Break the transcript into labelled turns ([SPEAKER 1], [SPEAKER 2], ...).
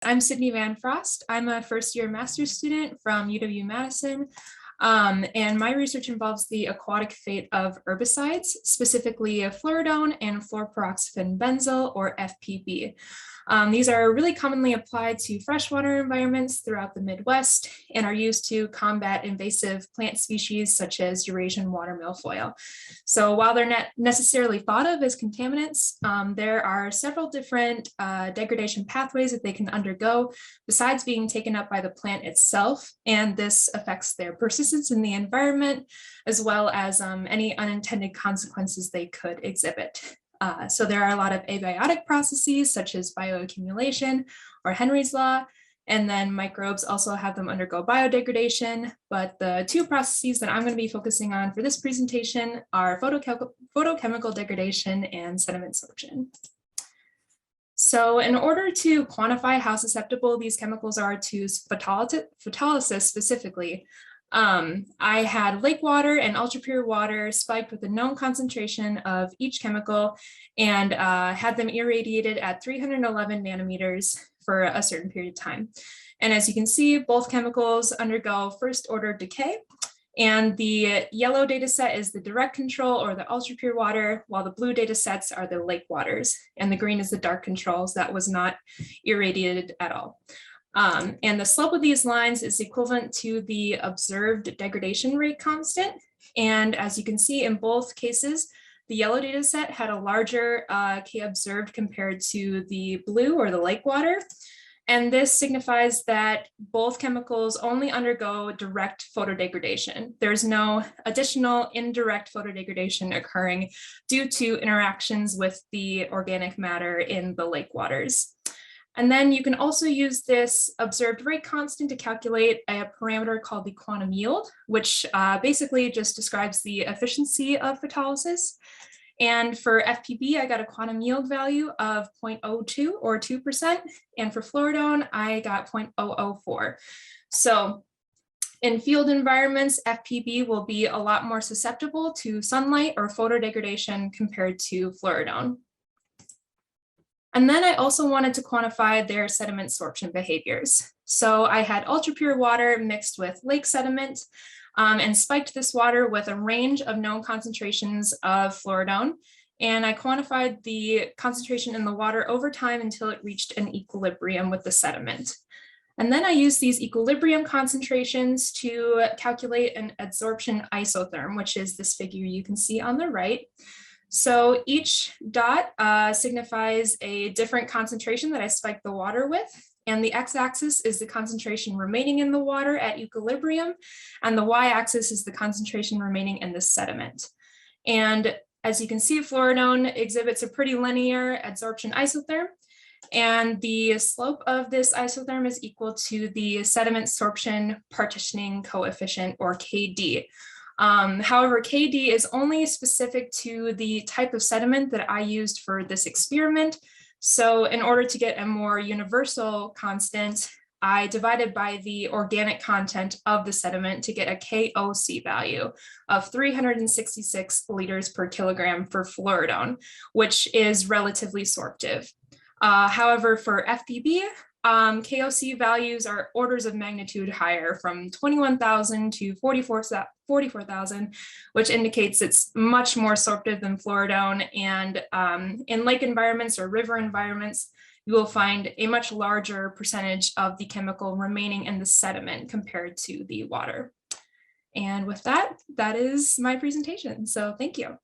[SPEAKER 1] I'm Sydney Van Frost. I'm a first-year master's student from UW-Madison, and my research involves the aquatic fate of herbicides, specifically Fluridone and florpyrauxifen-benzyl, or FPB. These are really commonly applied to freshwater environments throughout the Midwest and are used to combat invasive plant species such as Eurasian water milfoil. So while they're not necessarily thought of as contaminants, there are several different degradation pathways that they can undergo besides being taken up by the plant itself, and this affects their persistence in the environment as well as any unintended consequences they could exhibit. So there are a lot of abiotic processes such as bioaccumulation or Henry's law, and then microbes also have them undergo biodegradation. But the two processes that I'm going to be focusing on for this presentation are photochemical degradation and sediment sorption. So in order to quantify how susceptible these chemicals are to photolysis specifically, I had lake water and ultrapure water spiked with a known concentration of each chemical and had them irradiated at 311 nanometers for a certain period of time. And as you can see, both chemicals undergo first order decay, and the yellow data set is the direct control or the ultrapure water, while the blue data sets are the lake waters, and the green is the dark controls that was not irradiated at all. And the slope of these lines is equivalent to the observed degradation rate constant. And as you can see in both cases, the yellow data set had a larger K observed compared to the blue or the lake water. And this signifies that both chemicals only undergo direct photodegradation. There's no additional indirect photodegradation occurring due to interactions with the organic matter in the lake waters. And then you can also use this observed rate constant to calculate a parameter called the quantum yield, which basically just describes the efficiency of photolysis. And for FPB, I got a quantum yield value of 0.02 or 2%. And for Fluridone, I got 0.004. So in field environments, FPB will be a lot more susceptible to sunlight or photodegradation compared to Fluridone. And then I also wanted to quantify their sediment sorption behaviors. So I had ultrapure water mixed with lake sediment and spiked this water with a range of known concentrations of Fluridone. And I quantified the concentration in the water over time until it reached an equilibrium with the sediment. And then I used these equilibrium concentrations to calculate an adsorption isotherm, which is this figure you can see on the right. So each dot signifies a different concentration that I spiked the water with. And the x-axis is the concentration remaining in the water at equilibrium. And the y-axis is the concentration remaining in the sediment. And as you can see, Fluridone exhibits a pretty linear adsorption isotherm. And the slope of this isotherm is equal to the sediment sorption partitioning coefficient, or KD. However, KD is only specific to the type of sediment that I used for this experiment. So in order to get a more universal constant, I divided by the organic content of the sediment to get a KOC value of 366 liters per kilogram for Fluridone, which is relatively sorptive. However, for FPB, KOC values are orders of magnitude higher, from 21,000 to 44,000, which indicates it's much more sorptive than Fluridone. And in lake environments or river environments, you will find a much larger percentage of the chemical remaining in the sediment compared to the water. And with that, that is my presentation. So thank you.